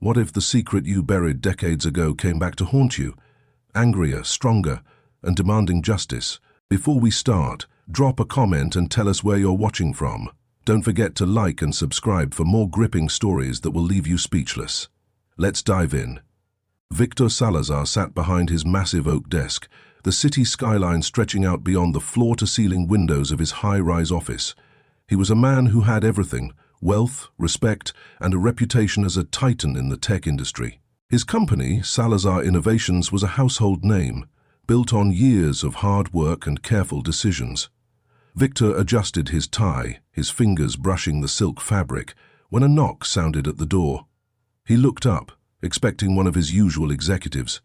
What if the secret you buried decades ago came back to haunt you? Angrier, stronger, and demanding justice. Before we start, drop a comment and tell us where you're watching from. Don't forget to like and subscribe for more gripping stories that will leave you speechless. Let's dive in. Victor Salazar sat behind his massive oak desk, the city skyline stretching out beyond the floor-to-ceiling windows of his high-rise office. He was a man who had everything: wealth, respect, and a reputation as a titan in the tech industry. His company, Salazar Innovations, was a household name, built on years of hard work and careful decisions. Victor adjusted his tie, his fingers brushing the silk fabric, when a knock sounded at the door. He looked up, expecting one of his usual executives.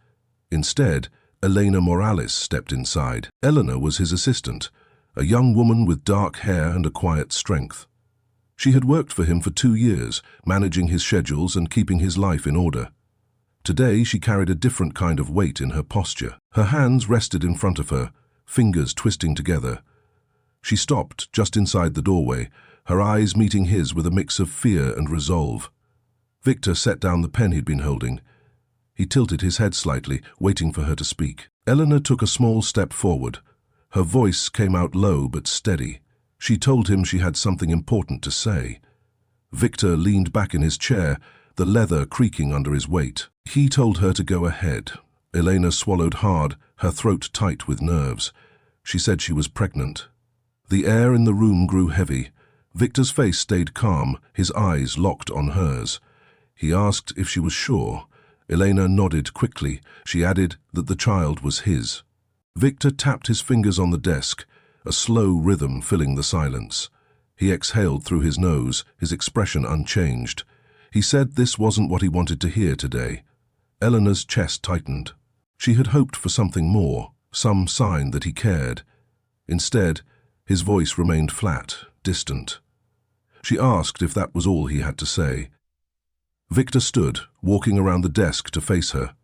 Instead, Elena Morales stepped inside. Elena was his assistant, a young woman with dark hair and a quiet strength. She had worked for him for 2 years, managing his schedules and keeping his life in order. Today, she carried a different kind of weight in her posture. Her hands rested in front of her, fingers twisting together. She stopped just inside the doorway, her eyes meeting his with a mix of fear and resolve. Victor set down the pen he'd been holding. He tilted his head slightly, waiting for her to speak. Eleanor took a small step forward. Her voice came out low but steady. She told him she had something important to say. Victor leaned back in his chair, the leather creaking under his weight. He told her to go ahead. Elena swallowed hard, her throat tight with nerves. She said she was pregnant. The air in the room grew heavy. Victor's face stayed calm, his eyes locked on hers. He asked if she was sure. Elena nodded quickly. She added that the child was his. Victor tapped his fingers on the desk, a slow rhythm filling the silence. He exhaled through his nose, his expression unchanged. He said this wasn't what he wanted to hear today. Eleanor's chest tightened. She had hoped for something more, some sign that he cared. Instead, his voice remained flat, distant. She asked if that was all he had to say. Victor stood, walking around the desk to face her.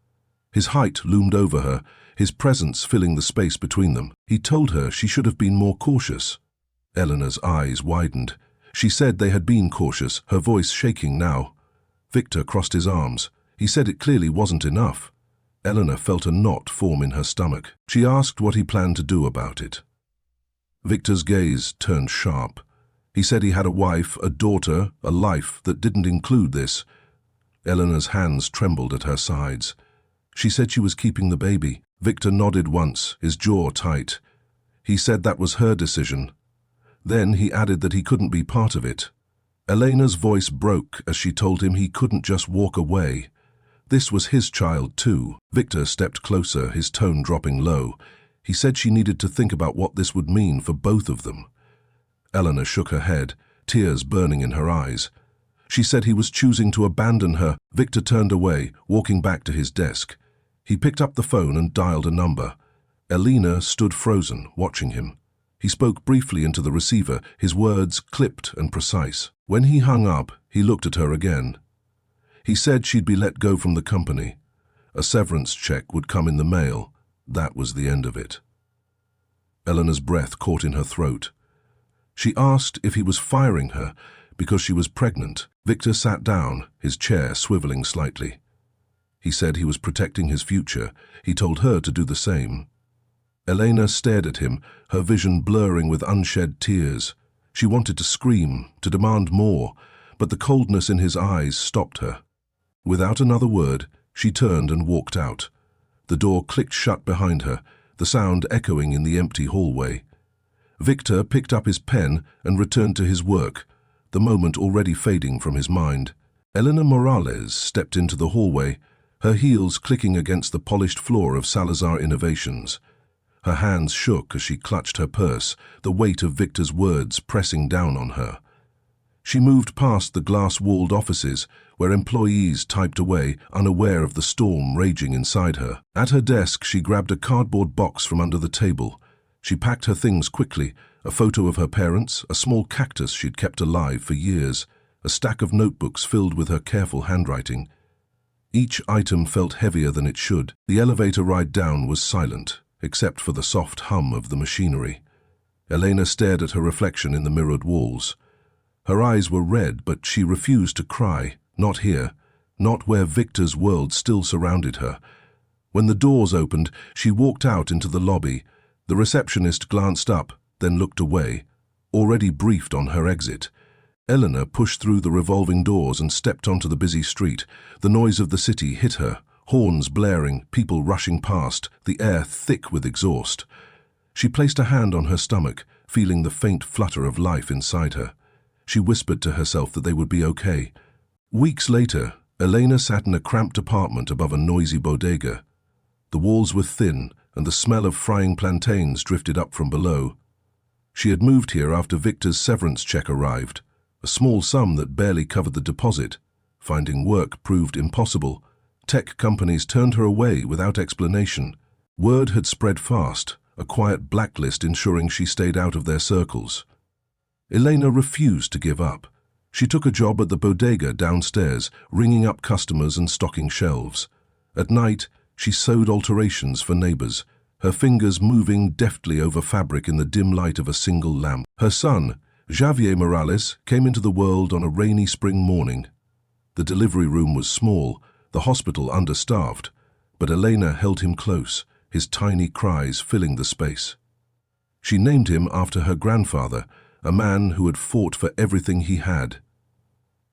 His height loomed over her, his presence filling the space between them. He told her she should have been more cautious. Eleanor's eyes widened. She said they had been cautious, her voice shaking now. Victor crossed his arms. He said it clearly wasn't enough. Eleanor felt a knot form in her stomach. She asked what he planned to do about it. Victor's gaze turned sharp. He said he had a wife, a daughter, a life that didn't include this. Eleanor's hands trembled at her sides. She said she was keeping the baby. Victor nodded once, his jaw tight. He said that was her decision. Then he added that he couldn't be part of it. Elena's voice broke as she told him he couldn't just walk away. This was his child too. Victor stepped closer, his tone dropping low. He said she needed to think about what this would mean for both of them. Eleanor shook her head, tears burning in her eyes. She said he was choosing to abandon her. Victor turned away, walking back to his desk. He picked up the phone and dialed a number. Elena stood frozen, watching him. He spoke briefly into the receiver, his words clipped and precise. When he hung up, he looked at her again. He said she'd be let go from the company. A severance check would come in the mail. That was the end of it. Eleanor's breath caught in her throat. She asked if he was firing her because she was pregnant. Victor sat down, his chair swiveling slightly. He said he was protecting his future. He told her to do the same. Elena stared at him, her vision blurring with unshed tears. She wanted to scream, to demand more, but the coldness in his eyes stopped her. Without another word, she turned and walked out. The door clicked shut behind her, the sound echoing in the empty hallway. Victor picked up his pen and returned to his work, the moment already fading from his mind. Elena Morales stepped into the hallway, her heels clicking against the polished floor of Salazar Innovations. Her hands shook as she clutched her purse, the weight of Victor's words pressing down on her. She moved past the glass-walled offices, where employees typed away, unaware of the storm raging inside her. At her desk, she grabbed a cardboard box from under the table. She packed her things quickly, a photo of her parents, a small cactus she'd kept alive for years, a stack of notebooks filled with her careful handwriting. Each item felt heavier than it should. The elevator ride down was silent, except for the soft hum of the machinery. Elena stared at her reflection in the mirrored walls. Her eyes were red, but she refused to cry. Not here, not where Victor's world still surrounded her. When the doors opened, she walked out into the lobby. The receptionist glanced up, then looked away, already briefed on her exit. Eleanor pushed through the revolving doors and stepped onto the busy street. The noise of the city hit her, horns blaring, people rushing past, the air thick with exhaust. She placed a hand on her stomach, feeling the faint flutter of life inside her. She whispered to herself that they would be okay. Weeks later, Elena sat in a cramped apartment above a noisy bodega. The walls were thin, and the smell of frying plantains drifted up from below. She had moved here after Victor's severance check arrived, a small sum that barely covered the deposit. Finding work proved impossible. Tech companies turned her away without explanation. Word had spread fast, a quiet blacklist ensuring she stayed out of their circles. Elena refused to give up. She took a job at the bodega downstairs, ringing up customers and stocking shelves. At night, she sewed alterations for neighbors, her fingers moving deftly over fabric in the dim light of a single lamp. Her son, Javier Morales, came into the world on a rainy spring morning. The delivery room was small, the hospital understaffed, but Elena held him close, his tiny cries filling the space. She named him after her grandfather, a man who had fought for everything he had.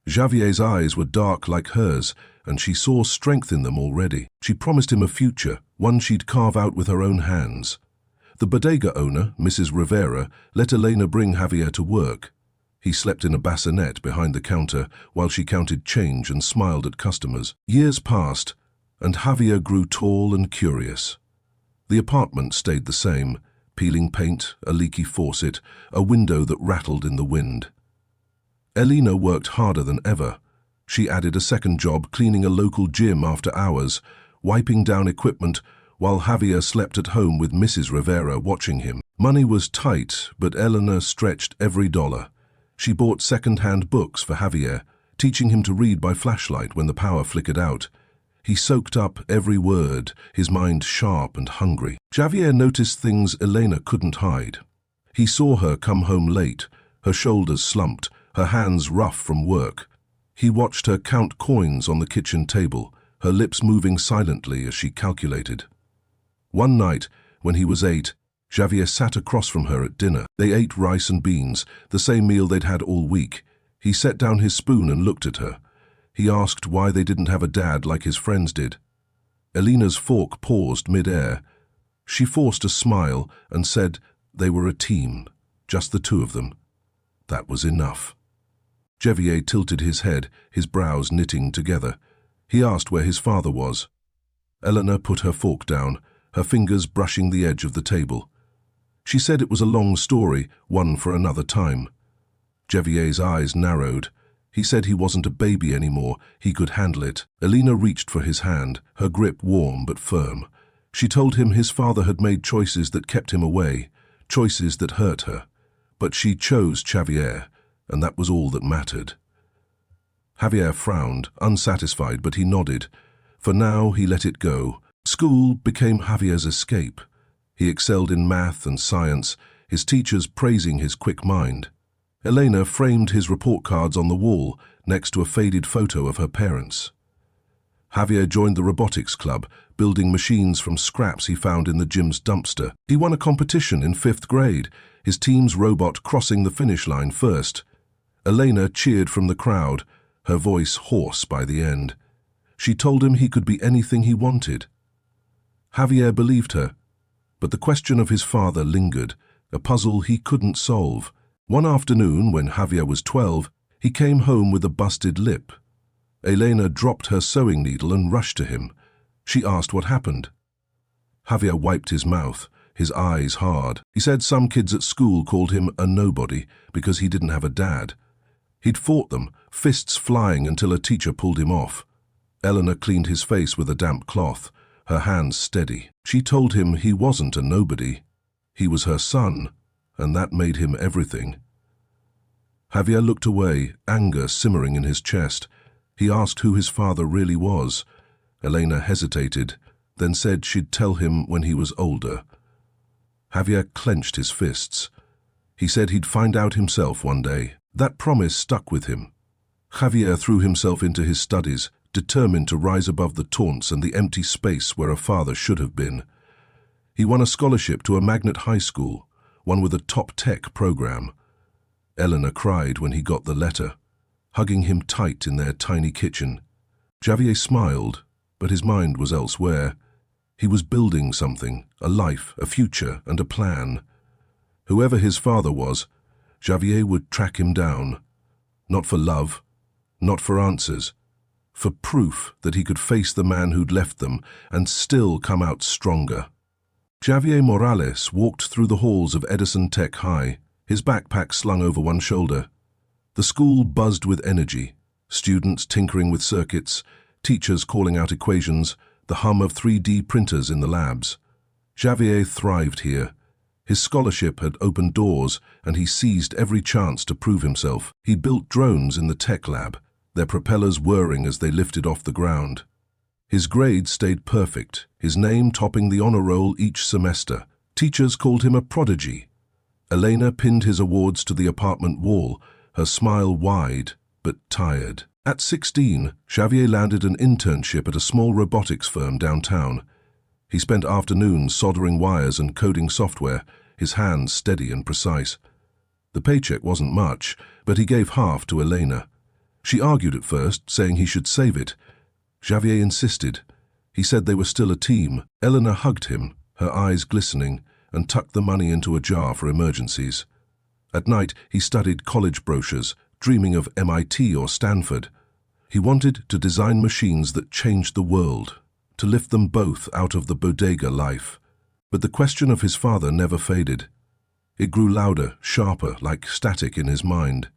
Javier's eyes were dark like hers, and she saw strength in them already. She promised him a future, one she'd carve out with her own hands. The bodega owner, Mrs. Rivera, let Elena bring Javier to work. He slept in a bassinet behind the counter while she counted change and smiled at customers. Years passed, and Javier grew tall and curious. The apartment stayed the same, peeling paint, a leaky faucet, a window that rattled in the wind. Elena worked harder than ever. She added a second job cleaning a local gym after hours, wiping down equipment while Javier slept at home with Mrs. Rivera watching him. Money was tight, but Elena stretched every dollar. She bought second-hand books for Javier, teaching him to read by flashlight when the power flickered out. He soaked up every word, his mind sharp and hungry. Javier noticed things Elena couldn't hide. He saw her come home late, her shoulders slumped, her hands rough from work. He watched her count coins on the kitchen table, her lips moving silently as she calculated. One night, when he was 8, Javier sat across from her at dinner. They ate rice and beans, the same meal they'd had all week. He set down his spoon and looked at her. He asked why they didn't have a dad like his friends did. Elena's fork paused mid-air. She forced a smile and said they were a team, just the two of them. That was enough. Javier tilted his head, his brows knitting together. He asked where his father was. Elena put her fork down, her fingers brushing the edge of the table. She said it was a long story, one for another time. Javier's eyes narrowed. He said he wasn't a baby anymore, he could handle it. Elena reached for his hand, her grip warm but firm. She told him his father had made choices that kept him away, choices that hurt her. But she chose Javier, and that was all that mattered. Javier frowned, unsatisfied, but he nodded. For now, he let it go. School became Javier's escape. He excelled in math and science, his teachers praising his quick mind. Elena framed his report cards on the wall, next to a faded photo of her parents. Javier joined the robotics club, building machines from scraps he found in the gym's dumpster. He won a competition in 5th grade, his team's robot crossing the finish line first. Elena cheered from the crowd, her voice hoarse by the end. She told him he could be anything he wanted. Javier believed her, but the question of his father lingered, a puzzle he couldn't solve. One afternoon, when Javier was 12, he came home with a busted lip. Elena dropped her sewing needle and rushed to him. She asked what happened. Javier wiped his mouth, his eyes hard. He said some kids at school called him a nobody because he didn't have a dad. He'd fought them, fists flying until a teacher pulled him off. Eleanor cleaned his face with a damp cloth, her hands steady. She told him he wasn't a nobody. He was her son, and that made him everything. Javier looked away, anger simmering in his chest. He asked who his father really was. Elena hesitated, then said she'd tell him when he was older. Javier clenched his fists. He said he'd find out himself one day. That promise stuck with him. Javier threw himself into his studies, determined to rise above the taunts and the empty space where a father should have been. He won a scholarship to a magnet high school, one with a top tech program. Eleanor cried when he got the letter, hugging him tight in their tiny kitchen. Javier smiled, but his mind was elsewhere. He was building something, a life, a future, and a plan. Whoever his father was, Javier would track him down. Not for love, not for answers, for proof that he could face the man who'd left them and still come out stronger. Javier Morales walked through the halls of Edison Tech High, his backpack slung over one shoulder. The school buzzed with energy, students tinkering with circuits, teachers calling out equations, the hum of 3D printers in the labs. Javier thrived here. His scholarship had opened doors, and he seized every chance to prove himself. He built drones in the tech lab, their propellers whirring as they lifted off the ground. His grades stayed perfect, his name topping the honor roll each semester. Teachers called him a prodigy. Elena pinned his awards to the apartment wall, her smile wide but tired. At 16, Javier landed an internship at a small robotics firm downtown. He spent afternoons soldering wires and coding software, his hands steady and precise. The paycheck wasn't much, but he gave half to Elena. She argued at first, saying he should save it. Javier insisted. He said they were still a team. Elena hugged him, her eyes glistening, and tucked the money into a jar for emergencies. At night, he studied college brochures, dreaming of MIT or Stanford. He wanted to design machines that changed the world, to lift them both out of the bodega life. But the question of his father never faded. It grew louder, sharper, like static in his mind.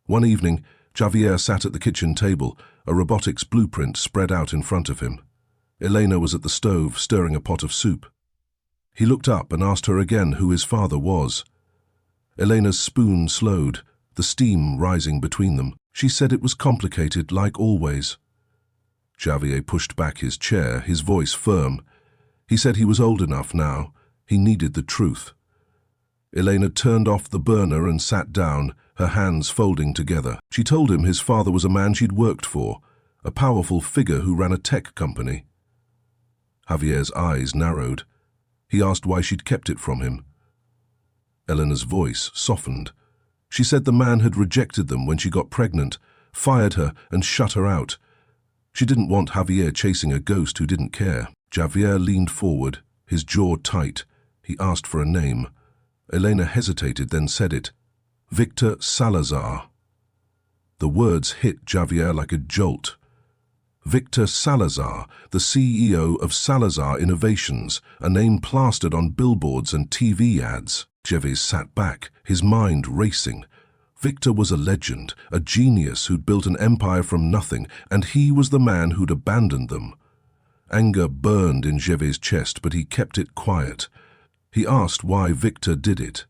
One evening, Javier sat at the kitchen table, a robotics blueprint spread out in front of him. Elena was at the stove, stirring a pot of soup. He looked up and asked her again who his father was. Elena's spoon slowed, the steam rising between them. She said it was complicated, like always. Javier pushed back his chair, his voice firm. He said he was old enough now. He needed the truth. Elena turned off the burner and sat down, her hands folding together. She told him his father was a man she'd worked for, a powerful figure who ran a tech company. Javier's eyes narrowed. He asked why she'd kept it from him. Elena's voice softened. She said the man had rejected them when she got pregnant, fired her and shut her out. She didn't want Javier chasing a ghost who didn't care. Javier leaned forward, his jaw tight. He asked for a name. Elena hesitated, then said it. Victor Salazar. The words hit Javier like a jolt. Victor Salazar, the CEO of Salazar Innovations, a name plastered on billboards and TV ads. Javier sat back, his mind racing. Victor was a legend, a genius who'd built an empire from nothing, and he was the man who'd abandoned them. Anger burned in Javier's chest, but he kept it quiet. He asked why Victor did it.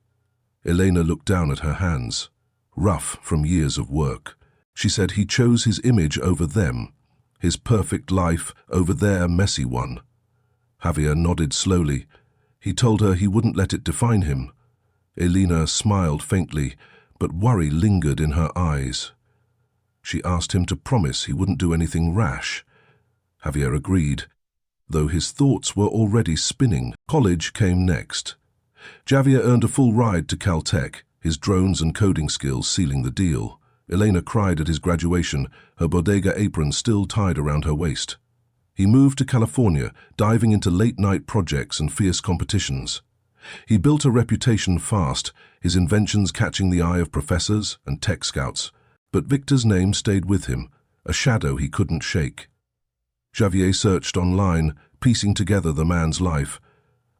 Elena looked down at her hands, rough from years of work. She said he chose his image over them, his perfect life over their messy one. Javier nodded slowly. He told her he wouldn't let it define him. Elena smiled faintly, but worry lingered in her eyes. She asked him to promise he wouldn't do anything rash. Javier agreed, though his thoughts were already spinning. College came next. Javier earned a full ride to Caltech, his drones and coding skills sealing the deal. Elena cried at his graduation, her bodega apron still tied around her waist. He moved to California, diving into late-night projects and fierce competitions. He built a reputation fast, his inventions catching the eye of professors and tech scouts. But Victor's name stayed with him, a shadow he couldn't shake. Javier searched online, piecing together the man's life.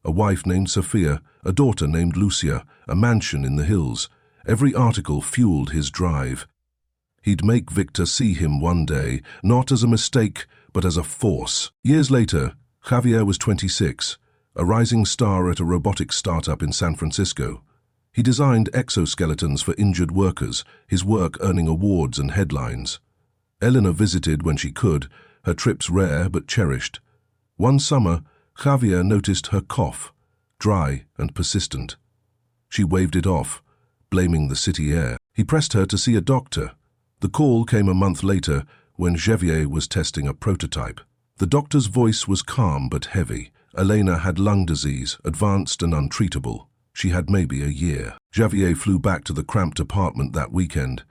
A wife named Sophia, a daughter named Lucia, a mansion in the hills. Every article fueled his drive. He'd make Victor see him one day, not as a mistake, but as a force. Years later, Javier was 26, a rising star at a robotics startup in San Francisco. He designed exoskeletons for injured workers, his work earning awards and headlines. Eleanor visited when she could, her trips rare but cherished. One summer, Javier noticed her cough, dry and persistent. She waved it off, blaming the city air. He pressed her to see a doctor. The call came a month later, when Xavier was testing a prototype. The doctor's voice was calm but heavy. Elena had lung disease, advanced and untreatable. She had maybe a year. Xavier flew back to the cramped apartment that weekend.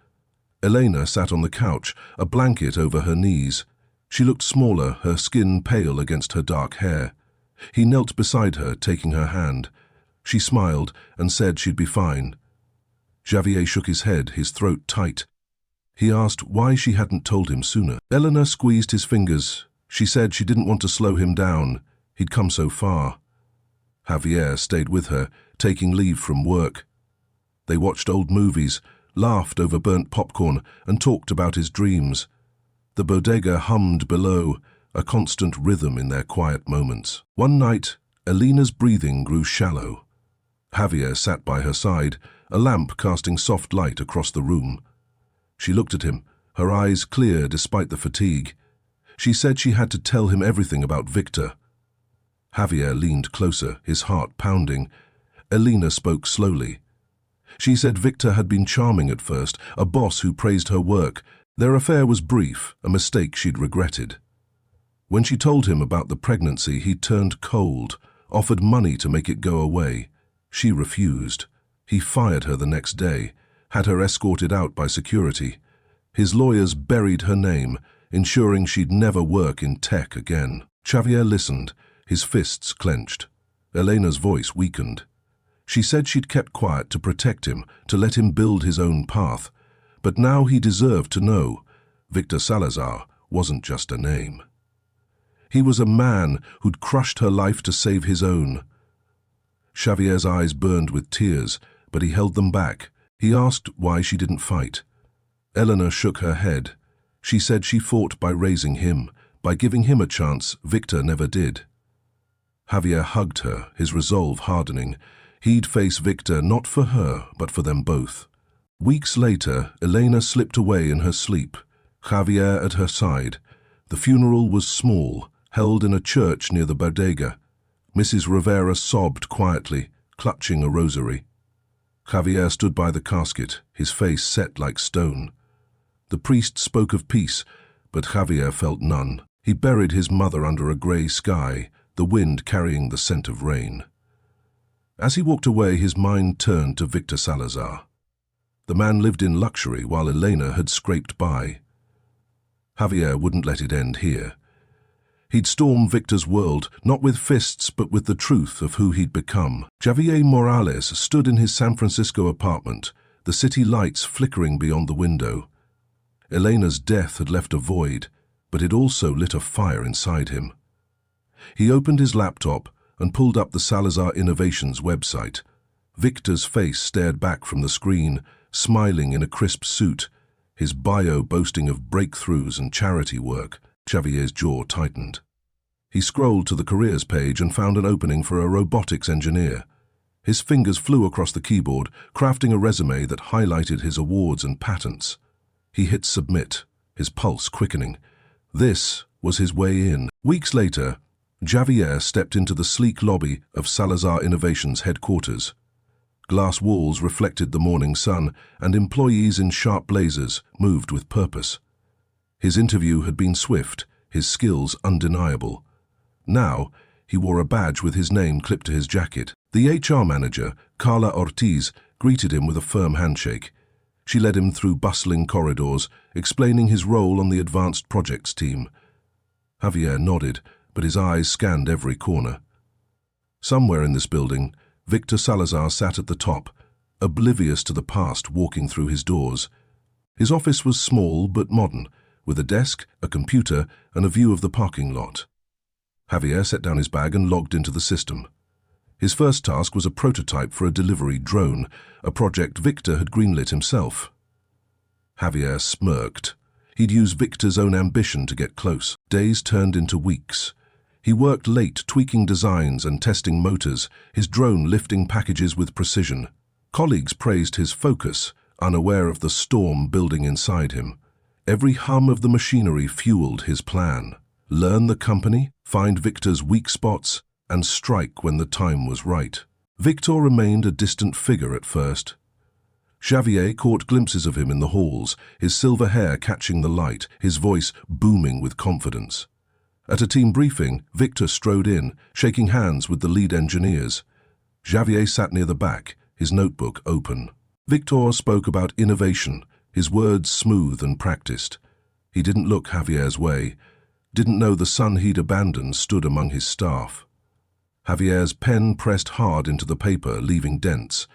Elena sat on the couch, a blanket over her knees. She looked smaller, her skin pale against her dark hair. He knelt beside her, taking her hand. She smiled and said she'd be fine. Xavier shook his head, his throat tight. He asked why she hadn't told him sooner. Elena squeezed his fingers. She said she didn't want to slow him down. He'd come so far. Javier stayed with her, taking leave from work. They watched old movies, laughed over burnt popcorn, and talked about his dreams. The bodega hummed below, a constant rhythm in their quiet moments. One night, Elena's breathing grew shallow. Javier sat by her side, a lamp casting soft light across the room. She looked at him, her eyes clear despite the fatigue. She said she had to tell him everything about Victor. Javier leaned closer, his heart pounding. Elena spoke slowly. She said Victor had been charming at first, a boss who praised her work. Their affair was brief, a mistake she'd regretted. When she told him about the pregnancy, he turned cold, offered money to make it go away. She refused. He fired her the next day, had her escorted out by security. His lawyers buried her name, ensuring she'd never work in tech again. Xavier listened, his fists clenched. Elena's voice weakened. She said she'd kept quiet to protect him, to let him build his own path. But now he deserved to know. Victor Salazar wasn't just a name. He was a man who'd crushed her life to save his own. Xavier's eyes burned with tears, but he held them back. He asked why she didn't fight. Elena shook her head. She said she fought by raising him, by giving him a chance Victor never did. Javier hugged her, his resolve hardening. He'd face Victor not for her, but for them both. Weeks later, Elena slipped away in her sleep, Javier at her side. The funeral was small, held in a church near the bodega. Mrs. Rivera sobbed quietly, clutching a rosary. Javier stood by the casket, his face set like stone. The priest spoke of peace, but Javier felt none. He buried his mother under a grey sky, the wind carrying the scent of rain. As he walked away, his mind turned to Victor Salazar. The man lived in luxury while Elena had scraped by. Javier wouldn't let it end here. He'd storm Victor's world, not with fists but with the truth of who he'd become. Javier Morales stood in his San Francisco apartment, the city lights flickering beyond the window. Elena's death had left a void, but it also lit a fire inside him. He opened his laptop and pulled up the Salazar Innovations website. Victor's face stared back from the screen, smiling in a crisp suit, his bio boasting of breakthroughs and charity work. Xavier's jaw tightened. He scrolled to the careers page and found an opening for a robotics engineer. His fingers flew across the keyboard, crafting a resume that highlighted his awards and patents. He hit submit, his pulse quickening. This was his way in. Weeks later, Javier stepped into the sleek lobby of Salazar Innovations headquarters. Glass walls reflected the morning sun, and employees in sharp blazers moved with purpose. His interview had been swift, his skills undeniable. Now, he wore a badge with his name clipped to his jacket. The HR manager, Carla Ortiz, greeted him with a firm handshake. She led him through bustling corridors, explaining his role on the advanced projects team. Javier nodded, but his eyes scanned every corner. Somewhere in this building, Victor Salazar sat at the top, oblivious to the past walking through his doors. His office was small but modern, with a desk, a computer, and a view of the parking lot. Javier set down his bag and logged into the system. His first task was a prototype for a delivery drone, a project Victor had greenlit himself. Javier smirked. He'd use Victor's own ambition to get close. Days turned into weeks. He worked late, tweaking designs and testing motors, his drone lifting packages with precision. Colleagues praised his focus, unaware of the storm building inside him. Every hum of the machinery fueled his plan. Learn the company, find Victor's weak spots, and strike when the time was right. Victor remained a distant figure at first. Xavier caught glimpses of him in the halls, his silver hair catching the light, his voice booming with confidence. At a team briefing, Victor strode in, shaking hands with the lead engineers. Xavier sat near the back, his notebook open. Victor spoke about innovation, his words smooth and practiced. He didn't look Javier's way, didn't know the son he'd abandoned stood among his staff. Javier's pen pressed hard into the paper, leaving dents.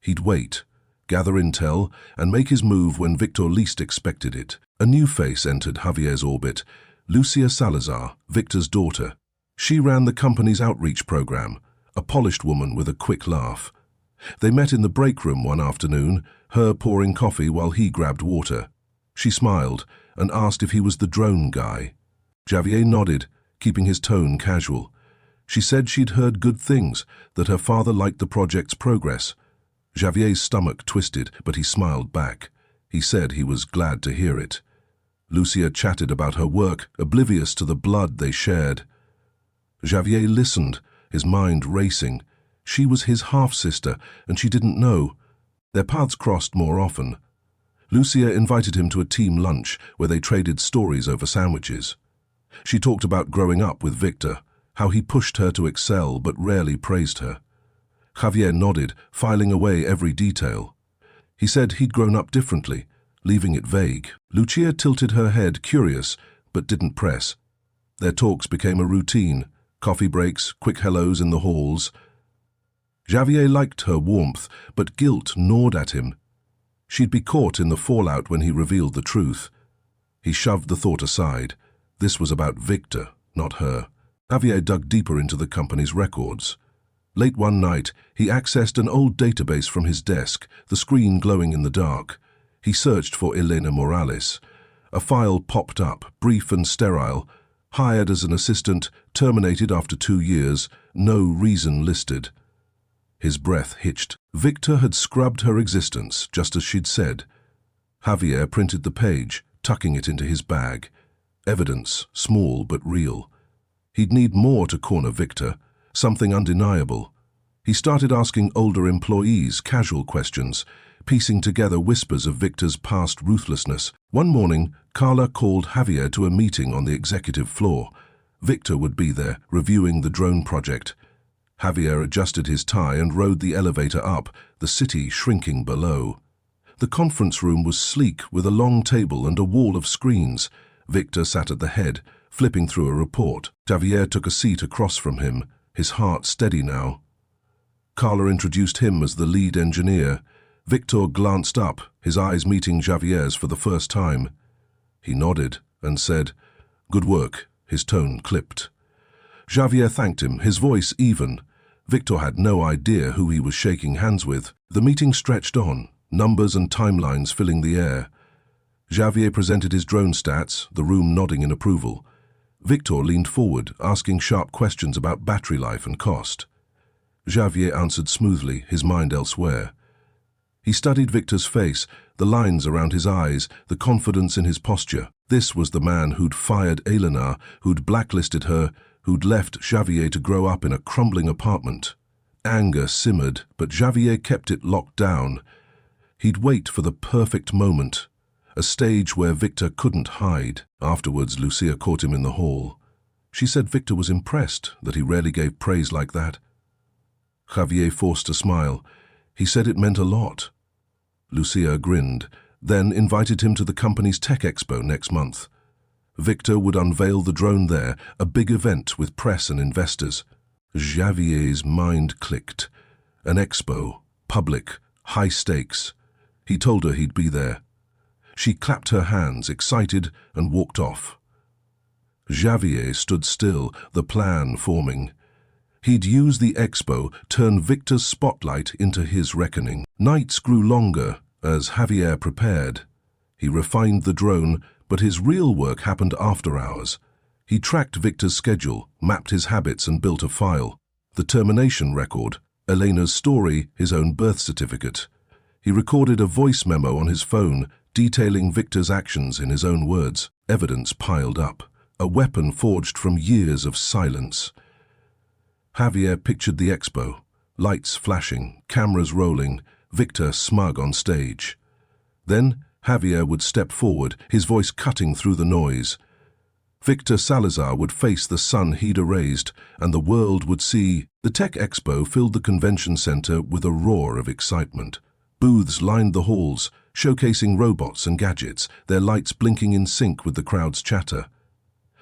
He'd wait, gather intel, and make his move when Victor least expected it. A new face entered Javier's orbit, Lucia Salazar, Victor's daughter. She ran the company's outreach program, a polished woman with a quick laugh. They met in the break room one afternoon, her pouring coffee while he grabbed water. She smiled and asked if he was the drone guy. Xavier nodded, keeping his tone casual. She said she'd heard good things, that her father liked the project's progress. Xavier's stomach twisted, but he smiled back. He said he was glad to hear it. Lucia chatted about her work, oblivious to the blood they shared. Xavier listened, his mind racing. She was his half-sister, and she didn't know. Their paths crossed more often. Lucia invited him to a team lunch where they traded stories over sandwiches. She talked about growing up with Victor, how he pushed her to excel but rarely praised her. Javier nodded, filing away every detail. He said he'd grown up differently, leaving it vague. Lucia tilted her head, curious, but didn't press. Their talks became a routine, coffee breaks, quick hellos in the halls. Xavier liked her warmth, but guilt gnawed at him. She'd be caught in the fallout when he revealed the truth. He shoved the thought aside. This was about Victor, not her. Xavier dug deeper into the company's records. Late one night, he accessed an old database from his desk, the screen glowing in the dark. He searched for Elena Morales. A file popped up, brief and sterile. Hired as an assistant, terminated after 2 years, no reason listed. His breath hitched. Victor had scrubbed her existence, just as she'd said. Javier printed the page, tucking it into his bag. Evidence, small but real. He'd need more to corner Victor, something undeniable. He started asking older employees casual questions, piecing together whispers of Victor's past ruthlessness. One morning, Carla called Javier to a meeting on the executive floor. Victor would be there, reviewing the drone project. Javier adjusted his tie and rode the elevator up, the city shrinking below. The conference room was sleek, with a long table and a wall of screens. Victor sat at the head, flipping through a report. Javier took a seat across from him, his heart steady now. Carla introduced him as the lead engineer. Victor glanced up, his eyes meeting Javier's for the first time. He nodded and said, "Good work," his tone clipped. Javier thanked him, his voice even. Victor had no idea who he was shaking hands with. The meeting stretched on, numbers and timelines filling the air. Javier presented his drone stats, the room nodding in approval. Victor leaned forward, asking sharp questions about battery life and cost. Javier answered smoothly, his mind elsewhere. He studied Victor's face, the lines around his eyes, the confidence in his posture. This was the man who'd fired Elena, who'd blacklisted her, who'd left Javier to grow up in a crumbling apartment. Anger simmered, but Javier kept it locked down. He'd wait for the perfect moment, a stage where Victor couldn't hide. Afterwards, Lucia caught him in the hall. She said Victor was impressed, that he rarely gave praise like that. Javier forced a smile. He said it meant a lot. Lucia grinned, then invited him to the company's tech expo next month. Victor would unveil the drone there, a big event with press and investors. Javier's mind clicked. An expo, public, high stakes. He told her he'd be there. She clapped her hands, excited, and walked off. Javier stood still, the plan forming. He'd use the expo, turn Victor's spotlight into his reckoning. Nights grew longer as Javier prepared. He refined the drone, but his real work happened after hours. He tracked Victor's schedule, mapped his habits, and built a file. The termination record, Elena's story, his own birth certificate. He recorded a voice memo on his phone, detailing Victor's actions in his own words. Evidence piled up, a weapon forged from years of silence. Javier pictured the expo, lights flashing, cameras rolling, Victor smug on stage. Then Javier would step forward, his voice cutting through the noise. Victor Salazar would face the sun he'd erased, and the world would see. The Tech Expo filled the convention center with a roar of excitement. Booths lined the halls, showcasing robots and gadgets, their lights blinking in sync with the crowd's chatter.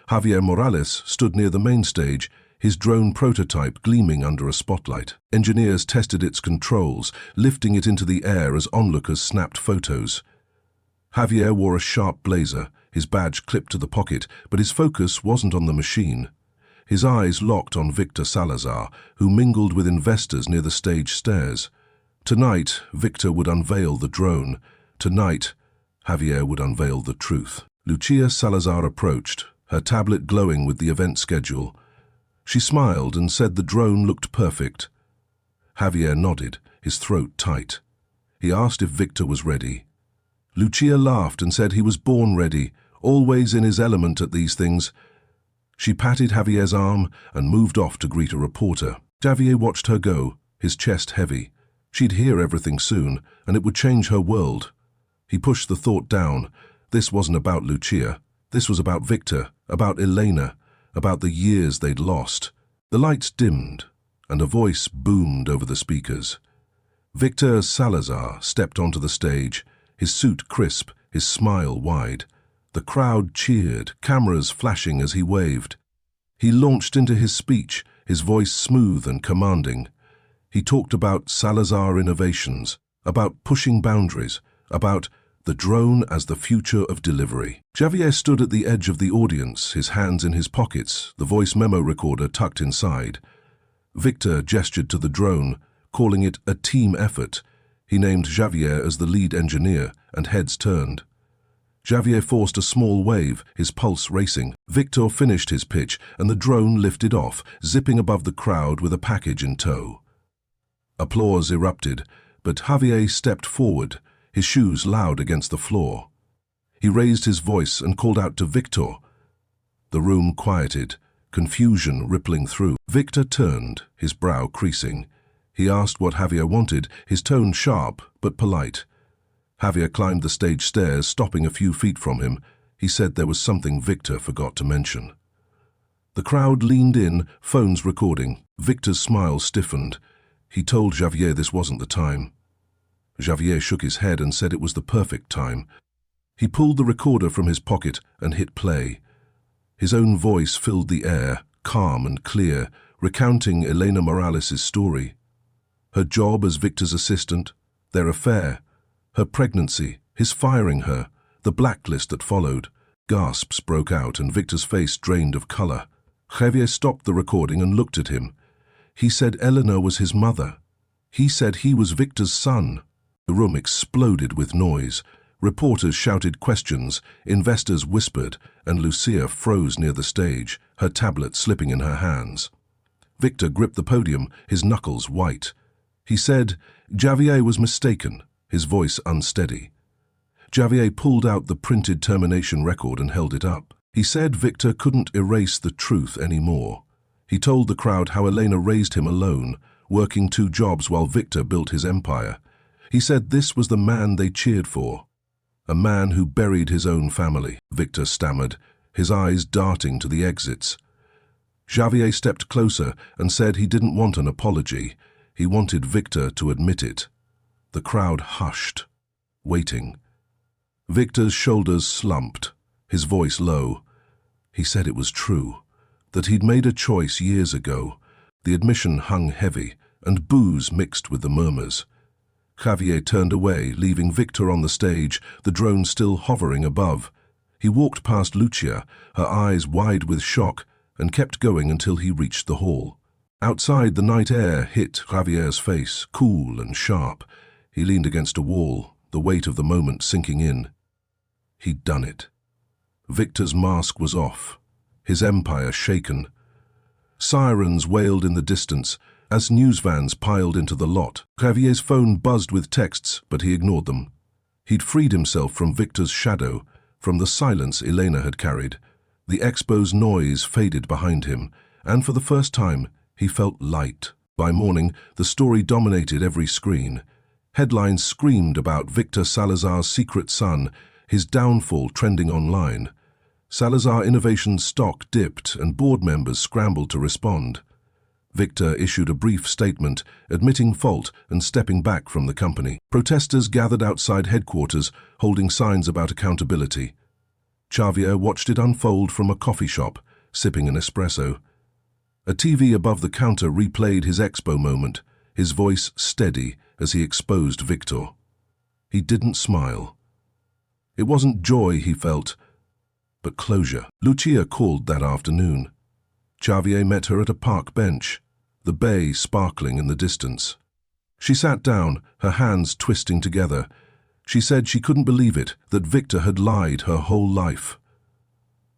Javier Morales stood near the main stage, his drone prototype gleaming under a spotlight. Engineers tested its controls, lifting it into the air as onlookers snapped photos. Javier wore a sharp blazer, his badge clipped to the pocket, but his focus wasn't on the machine. His eyes locked on Victor Salazar, who mingled with investors near the stage stairs. Tonight, Victor would unveil the drone. Tonight, Javier would unveil the truth. Lucia Salazar approached, her tablet glowing with the event schedule. She smiled and said the drone looked perfect. Javier nodded, his throat tight. He asked if Victor was ready. Lucia laughed and said he was born ready, always in his element at these things. She patted Javier's arm and moved off to greet a reporter. Javier watched her go, his chest heavy. She'd hear everything soon, and it would change her world. He pushed the thought down. This wasn't about Lucia. This was about Victor, about Elena, about the years they'd lost. The lights dimmed, and a voice boomed over the speakers. Victor Salazar stepped onto the stage, his suit crisp, his smile wide. The crowd cheered, cameras flashing as he waved. He launched into his speech, his voice smooth and commanding. He talked about Salazar innovations, about pushing boundaries, about the drone as the future of delivery. Javier stood at the edge of the audience, his hands in his pockets, the voice memo recorder tucked inside. Victor gestured to the drone, calling it a team effort. He named Javier as the lead engineer, and heads turned. Javier forced a small wave, his pulse racing. Victor finished his pitch, and the drone lifted off, zipping above the crowd with a package in tow. Applause erupted, but Javier stepped forward, his shoes loud against the floor. He raised his voice and called out to Victor. The room quieted, confusion rippling through. Victor turned, his brow creasing. He asked what Javier wanted, his tone sharp but polite. Javier climbed the stage stairs, stopping a few feet from him. He said there was something Victor forgot to mention. The crowd leaned in, phones recording. Victor's smile stiffened. He told Javier this wasn't the time. Javier shook his head and said it was the perfect time. He pulled the recorder from his pocket and hit play. His own voice filled the air, calm and clear, recounting Elena Morales' story. Her job as Victor's assistant, their affair, her pregnancy, his firing her, the blacklist that followed. Gasps broke out and Victor's face drained of color. Javier stopped the recording and looked at him. He said Eleanor was his mother. He said he was Victor's son. The room exploded with noise. Reporters shouted questions, investors whispered, and Lucia froze near the stage, her tablet slipping in her hands. Victor gripped the podium, his knuckles white. He said Javier was mistaken, his voice unsteady. Javier pulled out the printed termination record and held it up. He said Victor couldn't erase the truth anymore. He told the crowd how Elena raised him alone, working 2 jobs while Victor built his empire. He said this was the man they cheered for, a man who buried his own family. Victor stammered, his eyes darting to the exits. Javier stepped closer and said he didn't want an apology. He wanted Victor to admit it. The crowd hushed, waiting. Victor's shoulders slumped, his voice low. He said it was true, that he'd made a choice years ago. The admission hung heavy, and boos mixed with the murmurs. Javier turned away, leaving Victor on the stage, the drone still hovering above. He walked past Lucia, her eyes wide with shock, and kept going until he reached the hall. Outside, the night air hit Javier's face, cool and sharp. He leaned against a wall, the weight of the moment sinking in. He'd done it. Victor's mask was off, his empire shaken. Sirens wailed in the distance as news vans piled into the lot. Javier's phone buzzed with texts, but he ignored them. He'd freed himself from Victor's shadow, from the silence Elena had carried. The expo's noise faded behind him, and for the first time, he felt light. By morning, the story dominated every screen. Headlines screamed about Victor Salazar's secret son, his downfall trending online. Salazar Innovations' stock dipped and board members scrambled to respond. Victor issued a brief statement, admitting fault and stepping back from the company. Protesters gathered outside headquarters, holding signs about accountability. Xavier watched it unfold from a coffee shop, sipping an espresso. A TV above the counter replayed his expo moment, his voice steady as he exposed Victor. He didn't smile. It wasn't joy he felt, but closure. Lucia called that afternoon. Xavier met her at a park bench, the bay sparkling in the distance. She sat down, her hands twisting together. She said she couldn't believe it, that Victor had lied her whole life.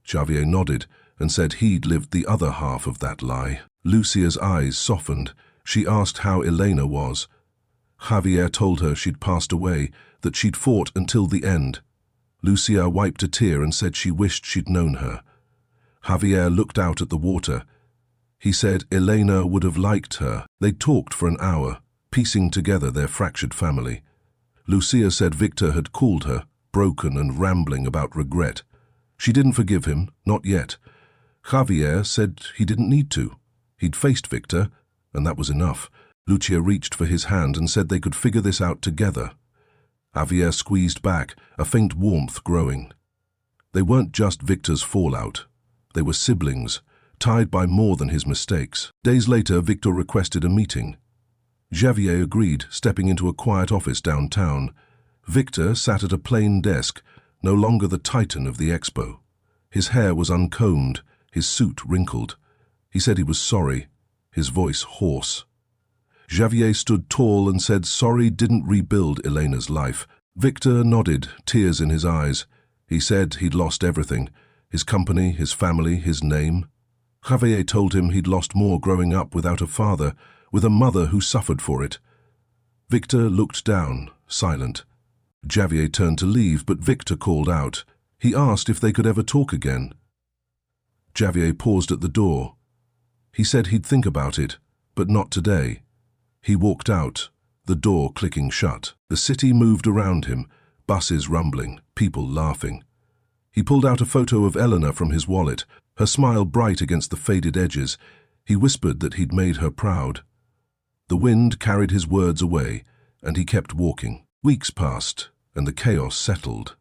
Xavier nodded and said he'd lived the other half of that lie. Lucia's eyes softened. She asked how Elena was. Javier told her she'd passed away, that she'd fought until the end. Lucia wiped a tear and said she wished she'd known her. Javier looked out at the water. He said Elena would have liked her. They talked for an hour, piecing together their fractured family. Lucia said Victor had called her, broken and rambling about regret. She didn't forgive him, not yet. Javier said he didn't need to. He'd faced Victor, and that was enough. Lucia reached for his hand and said they could figure this out together. Javier squeezed back, a faint warmth growing. They weren't just Victor's fallout. They were siblings, tied by more than his mistakes. Days later, Victor requested a meeting. Xavier agreed, stepping into a quiet office downtown. Victor sat at a plain desk, no longer the titan of the expo. His hair was uncombed, his suit wrinkled. He said he was sorry, his voice hoarse. Xavier stood tall and said sorry didn't rebuild Elena's life. Victor nodded, tears in his eyes. He said he'd lost everything, his company, his family, his name. Javier told him he'd lost more growing up without a father, with a mother who suffered for it. Victor looked down, silent. Xavier turned to leave, but Victor called out. He asked if they could ever talk again. Xavier paused at the door. He said he'd think about it, but not today. He walked out, the door clicking shut. The city moved around him, buses rumbling, people laughing. He pulled out a photo of Eleanor from his wallet, her smile bright against the faded edges. He whispered that he'd made her proud. The wind carried his words away, and he kept walking. Weeks passed, and the chaos settled.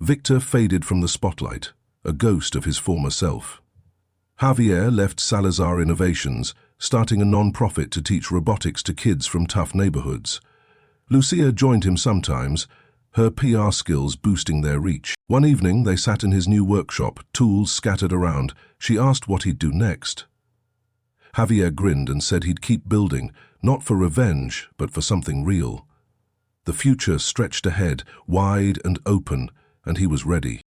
Victor faded from the spotlight, a ghost of his former self. Javier left Salazar Innovations, starting a non-profit to teach robotics to kids from tough neighborhoods. Lucia joined him sometimes, her PR skills boosting their reach. One evening, they sat in his new workshop, tools scattered around. She asked what he'd do next. Javier grinned and said he'd keep building, not for revenge, but for something real. The future stretched ahead, wide and open, and he was ready.